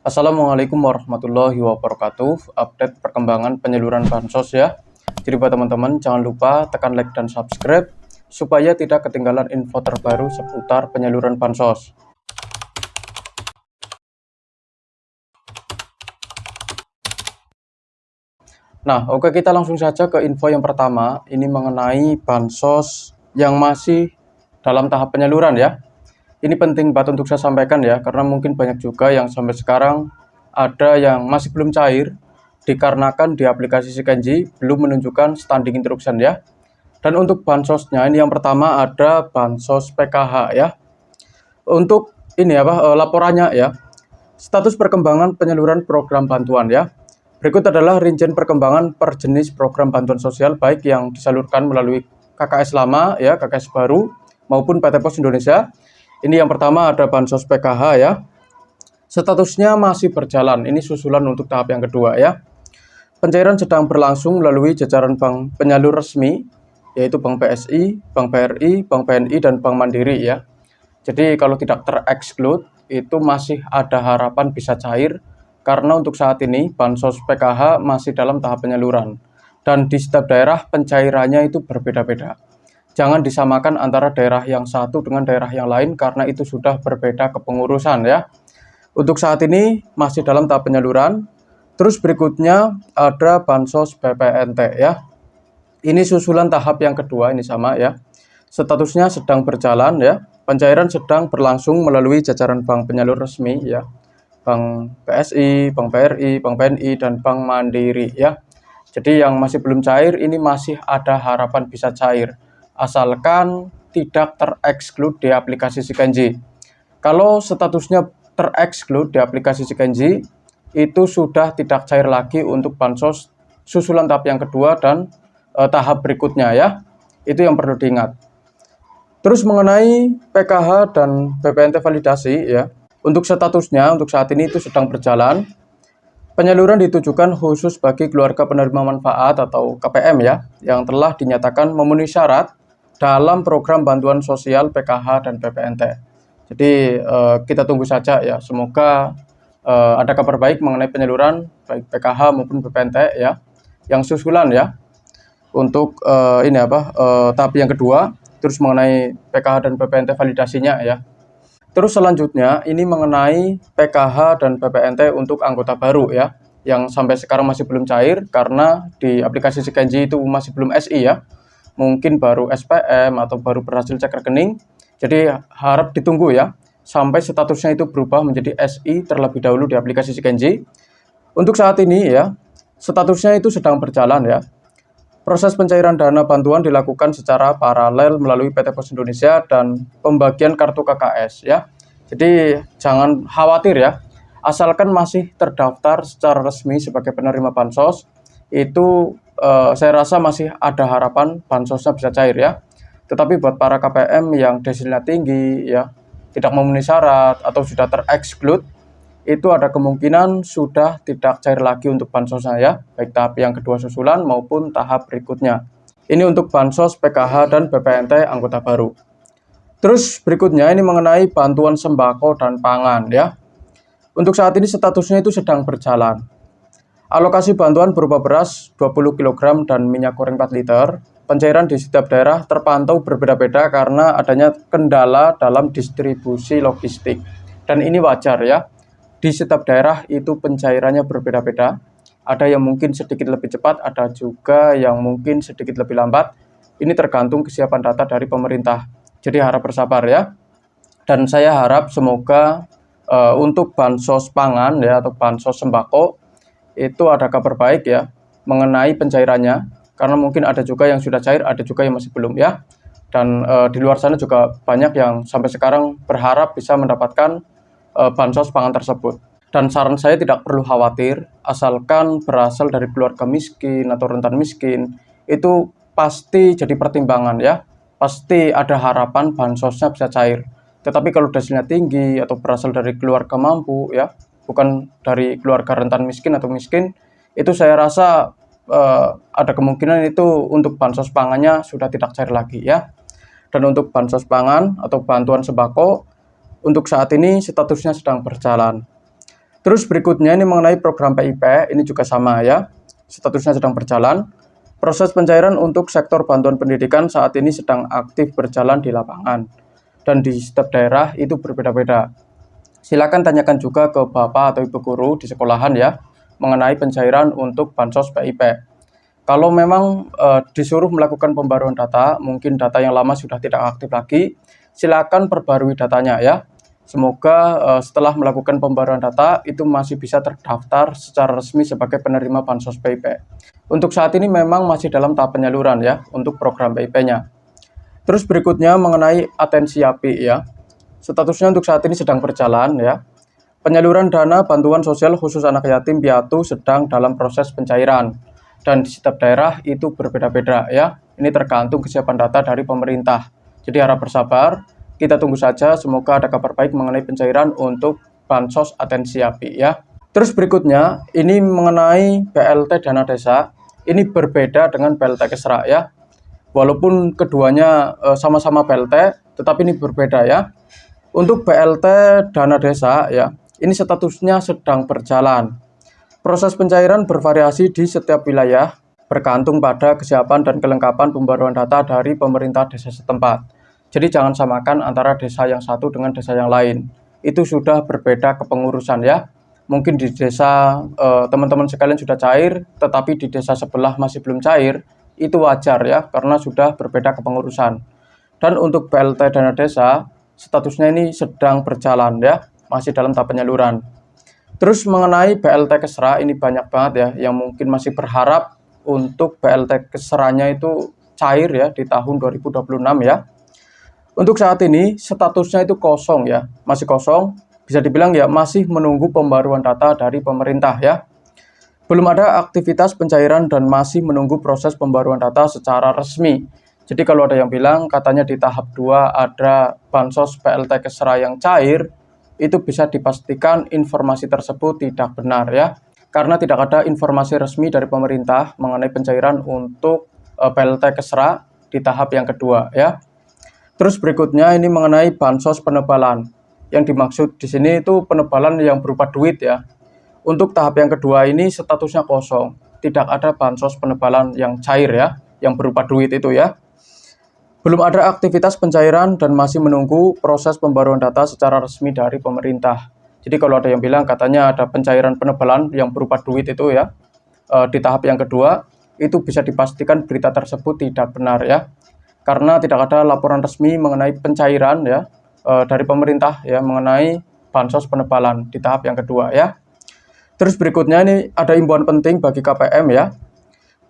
Assalamualaikum warahmatullahi wabarakatuh. Update perkembangan penyaluran bansos ya. Jadi buat teman-teman jangan lupa tekan like dan subscribe supaya tidak ketinggalan info terbaru seputar penyaluran bansos. Nah, oke, kita langsung saja ke info yang pertama. Ini mengenai bansos yang masih dalam tahap penyaluran ya. Ini penting banget untuk saya sampaikan ya, karena mungkin banyak juga yang sampai sekarang ada yang masih belum cair dikarenakan di aplikasi Sikenji belum menunjukkan standing instruction ya. Dan untuk bansosnya ini yang pertama ada bansos PKH ya. Untuk ini laporannya ya. Status perkembangan penyaluran program bantuan ya. Berikut adalah rincian perkembangan per jenis program bantuan sosial baik yang disalurkan melalui KKS lama ya, KKS baru maupun PT Pos Indonesia. Ini yang pertama ada bansos PKH ya. Statusnya masih berjalan. Ini susulan untuk tahap yang kedua ya. Pencairan sedang berlangsung melalui jajaran bank penyalur resmi yaitu Bank BSI, Bank BRI, Bank BNI dan Bank Mandiri ya. Jadi kalau tidak tereksklusif itu masih ada harapan bisa cair karena untuk saat ini bansos PKH masih dalam tahap penyaluran dan di setiap daerah pencairannya itu berbeda-beda. Jangan disamakan antara daerah yang satu dengan daerah yang lain karena itu sudah berbeda kepengurusan ya. Untuk saat ini masih dalam tahap penyaluran. Terus berikutnya ada bansos BPNT ya. Ini susulan tahap yang kedua, ini sama ya. Statusnya sedang berjalan ya. Pencairan sedang berlangsung melalui jajaran bank penyalur resmi ya. Bank BSI, Bank BRI, Bank BNI dan Bank Mandiri ya. Jadi yang masih belum cair ini masih ada harapan bisa cair. Asalkan tidak tereksklusif di aplikasi Sikenji. Kalau statusnya tereksklusif di aplikasi Sikenji, itu sudah tidak cair lagi untuk bansos susulan tahap yang kedua dan tahap berikutnya ya. Itu yang perlu diingat. Terus mengenai PKH dan BPNT validasi ya. Untuk statusnya untuk saat ini itu sedang berjalan. Penyaluran ditujukan khusus bagi keluarga penerima manfaat atau KPM ya, yang telah dinyatakan memenuhi syarat dalam program bantuan sosial PKH dan BPNT. Jadi kita tunggu saja ya, semoga ada kabar baik mengenai penyaluran baik PKH maupun BPNT ya, yang susulan ya. Untuk tahap yang kedua, terus mengenai PKH dan BPNT validasinya ya. Terus selanjutnya ini mengenai PKH dan BPNT untuk anggota baru ya, yang sampai sekarang masih belum cair karena di aplikasi Sikenji itu masih belum SI ya. Mungkin baru SPM atau baru berhasil cek rekening. Jadi harap ditunggu ya sampai statusnya itu berubah menjadi SI terlebih dahulu di aplikasi Sikenji. Untuk saat ini ya, statusnya itu sedang berjalan ya. Proses pencairan dana bantuan dilakukan secara paralel melalui PT Pos Indonesia dan pembagian kartu KKS ya. Jadi jangan khawatir ya, asalkan masih terdaftar secara resmi sebagai penerima bansos, itu saya rasa masih ada harapan bansosnya bisa cair ya. Tetapi buat para KPM yang desilnya tinggi ya, tidak memenuhi syarat atau sudah tereksklusif, itu ada kemungkinan sudah tidak cair lagi untuk bansosnya ya, baik tahap yang kedua susulan maupun tahap berikutnya. Ini untuk bansos PKH dan BPNT anggota baru. Terus berikutnya ini mengenai bantuan sembako dan pangan ya. Untuk saat ini statusnya itu sedang berjalan. Alokasi bantuan berupa beras 20 kg dan minyak goreng 4 liter. Pencairan di setiap daerah terpantau berbeda-beda karena adanya kendala dalam distribusi logistik. Dan ini wajar ya. Di setiap daerah itu pencairannya berbeda-beda. Ada yang mungkin sedikit lebih cepat, ada juga yang mungkin sedikit lebih lambat. Ini tergantung kesiapan data dari pemerintah. Jadi harap bersabar ya. Dan saya harap semoga untuk bansos pangan ya atau bansos sembako itu ada kabar baik ya mengenai pencairannya. Karena mungkin ada juga yang sudah cair, ada juga yang masih belum ya. Dan di luar sana juga banyak yang sampai sekarang berharap bisa mendapatkan bansos pangan tersebut. Dan saran saya tidak perlu khawatir, asalkan berasal dari keluarga miskin atau rentan miskin, itu pasti jadi pertimbangan ya. Pasti ada harapan bansosnya bisa cair. Tetapi kalau desilnya tinggi atau berasal dari keluarga mampu ya, bukan dari keluarga rentan miskin atau miskin, itu saya rasa ada kemungkinan itu untuk bansos pangannya sudah tidak cair lagi ya. Dan untuk bansos pangan atau bantuan sembako untuk saat ini statusnya sedang berjalan. Terus berikutnya ini mengenai program PIP, ini juga sama ya, statusnya sedang berjalan. Proses pencairan untuk sektor bantuan pendidikan saat ini sedang aktif berjalan di lapangan. Dan di setiap daerah itu berbeda-beda. Silakan tanyakan juga ke Bapak atau Ibu Guru di sekolahan ya, mengenai pencairan untuk Bansos PIP. Kalau memang disuruh melakukan pembaruan data, mungkin data yang lama sudah tidak aktif lagi, silakan perbarui datanya ya. Semoga setelah melakukan pembaruan data itu masih bisa terdaftar secara resmi sebagai penerima Bansos PIP. Untuk saat ini memang masih dalam tahap penyaluran ya untuk program PIP-nya. Terus berikutnya mengenai atensi API ya. Statusnya untuk saat ini sedang berjalan ya. Penyaluran dana bantuan sosial khusus anak yatim piatu sedang dalam proses pencairan. Dan di setiap daerah itu berbeda-beda ya. Ini tergantung kesiapan data dari pemerintah. Jadi harap bersabar, kita tunggu saja, semoga ada kabar baik mengenai pencairan untuk Bansos Atensi API ya. Terus berikutnya, ini mengenai BLT Dana Desa, ini berbeda dengan BLT Kesra ya. Walaupun keduanya sama-sama BLT, tetapi ini berbeda ya. Untuk BLT Dana Desa ya, ini statusnya sedang berjalan. Proses pencairan bervariasi di setiap wilayah, bergantung pada kesiapan dan kelengkapan pembaruan data dari pemerintah desa setempat. Jadi jangan samakan antara desa yang satu dengan desa yang lain. Itu sudah berbeda kepengurusan ya. Mungkin di desa teman-teman sekalian sudah cair, tetapi di desa sebelah masih belum cair, itu wajar ya, karena sudah berbeda kepengurusan. Dan untuk BLT Dana Desa, statusnya ini sedang berjalan ya, masih dalam tahap penyaluran. Terus mengenai BLT Kesra, ini banyak banget ya yang mungkin masih berharap untuk BLT Kesranya itu cair ya di tahun 2026 ya. Untuk saat ini statusnya itu kosong ya, masih kosong, bisa dibilang ya masih menunggu pembaruan data dari pemerintah ya. Belum ada aktivitas pencairan dan masih menunggu proses pembaruan data secara resmi. Jadi kalau ada yang bilang katanya di tahap 2 ada Bansos BLT Kesra yang cair, itu bisa dipastikan informasi tersebut tidak benar ya. Karena tidak ada informasi resmi dari pemerintah mengenai pencairan untuk BLT Kesra di tahap yang kedua ya. Terus berikutnya ini mengenai Bansos penebalan. Yang dimaksud di sini itu penebalan yang berupa duit ya. Untuk tahap yang kedua ini statusnya kosong. Tidak ada Bansos penebalan yang cair ya, yang berupa duit itu ya. Belum ada aktivitas pencairan dan masih menunggu proses pembaruan data secara resmi dari pemerintah. Jadi kalau ada yang bilang katanya ada pencairan penebalan yang berupa duit itu ya, di tahap yang kedua, itu bisa dipastikan berita tersebut tidak benar ya. Karena tidak ada laporan resmi mengenai pencairan ya, dari pemerintah ya, mengenai Bansos penebalan di tahap yang kedua ya. Terus berikutnya ini ada imbauan penting bagi KPM ya.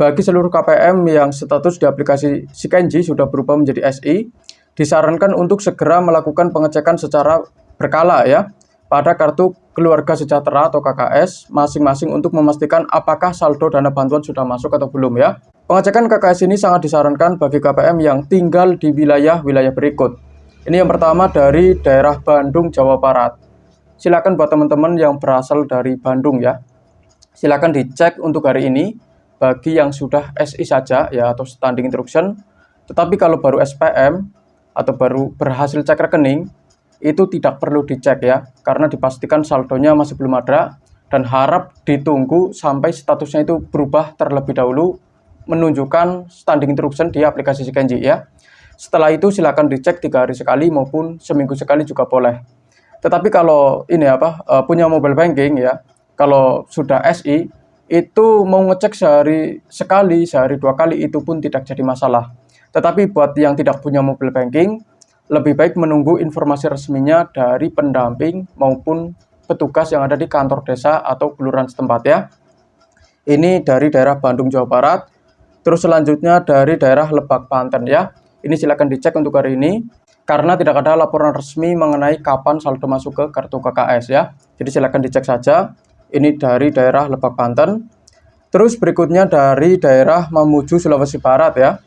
Bagi seluruh KPM yang status di aplikasi Sikenji sudah berubah menjadi SI, disarankan untuk segera melakukan pengecekan secara berkala ya pada kartu keluarga sejahtera atau KKS masing-masing untuk memastikan apakah saldo dana bantuan sudah masuk atau belum ya. Pengecekan KKS ini sangat disarankan bagi KPM yang tinggal di wilayah-wilayah berikut. Ini yang pertama dari daerah Bandung, Jawa Barat. Silakan buat teman-teman yang berasal dari Bandung ya. Silakan dicek untuk hari ini. Bagi yang sudah SI saja ya atau standing instruction, tetapi kalau baru SPM atau baru berhasil cek rekening itu tidak perlu dicek ya, karena dipastikan saldonya masih belum ada dan harap ditunggu sampai statusnya itu berubah terlebih dahulu menunjukkan standing instruction di aplikasi Sikenji ya. Setelah itu silakan dicek 3 hari sekali maupun seminggu sekali juga boleh. Tetapi kalau ini punya mobile banking ya, kalau sudah SI itu mau ngecek sehari sekali, sehari 2 kali itu pun tidak jadi masalah. Tetapi buat yang tidak punya mobile banking, lebih baik menunggu informasi resminya dari pendamping maupun petugas yang ada di kantor desa atau kelurahan setempat ya. Ini dari daerah Bandung, Jawa Barat. Terus selanjutnya dari daerah Lebak, Banten ya. Ini silakan dicek untuk hari ini, karena tidak ada laporan resmi mengenai kapan saldo masuk ke kartu KKS ya. Jadi silakan dicek saja. Ini dari daerah Lebak, Banten. Terus berikutnya dari daerah Mamuju, Sulawesi Barat ya.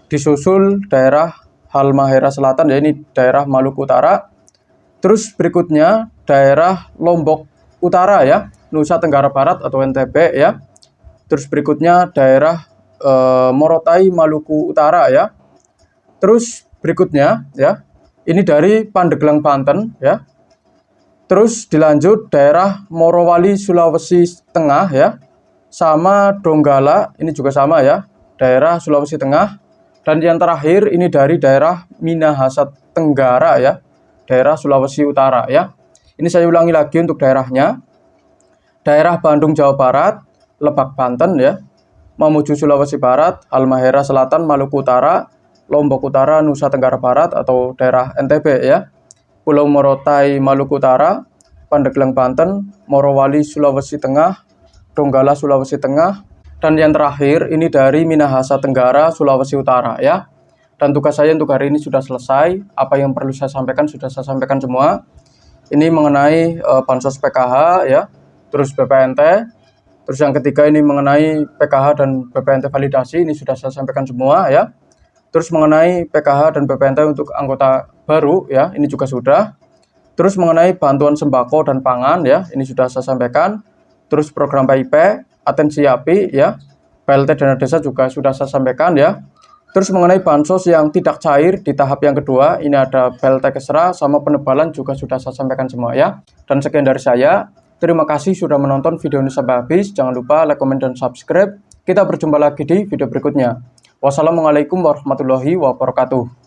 Disusul daerah Halmahera Selatan ya, ini daerah Maluku Utara. Terus berikutnya daerah Lombok Utara ya, Nusa Tenggara Barat atau NTB ya. Terus berikutnya daerah Morotai, Maluku Utara ya. Terus berikutnya ya, ini dari Pandeglang, Banten ya. Terus dilanjut daerah Morowali Sulawesi Tengah ya, sama Donggala ini juga sama ya, daerah Sulawesi Tengah. Dan yang terakhir ini dari daerah Minahasa Tenggara ya, daerah Sulawesi Utara ya. Ini saya ulangi lagi untuk daerahnya. Daerah Bandung Jawa Barat, Lebak Banten ya, Mamuju Sulawesi Barat, Halmahera Selatan Maluku Utara, Lombok Utara Nusa Tenggara Barat atau daerah NTB ya, Pulau Morotai Maluku Utara, Pandeglang Banten, Morowali Sulawesi Tengah, Donggala Sulawesi Tengah, dan yang terakhir ini dari Minahasa Tenggara Sulawesi Utara ya. Dan tugas saya untuk hari ini sudah selesai. Apa yang perlu saya sampaikan sudah saya sampaikan semua. Ini mengenai bansos PKH ya, terus BPNT. Terus yang ketiga ini mengenai PKH dan BPNT validasi, ini sudah saya sampaikan semua ya. Terus mengenai PKH dan BPNT untuk anggota baru ya, ini juga sudah. Terus mengenai bantuan sembako dan pangan ya, ini sudah saya sampaikan. Terus program PIP, atensi API ya, PLT dana desa juga sudah saya sampaikan ya. Terus mengenai bansos yang tidak cair di tahap yang kedua, ini ada PLT Kesra sama penebalan juga sudah saya sampaikan semua ya. Dan sekian dari saya. Terima kasih sudah menonton video ini sampai habis. Jangan lupa like, comment, dan subscribe. Kita berjumpa lagi di video berikutnya. Wassalamualaikum warahmatullahi wabarakatuh.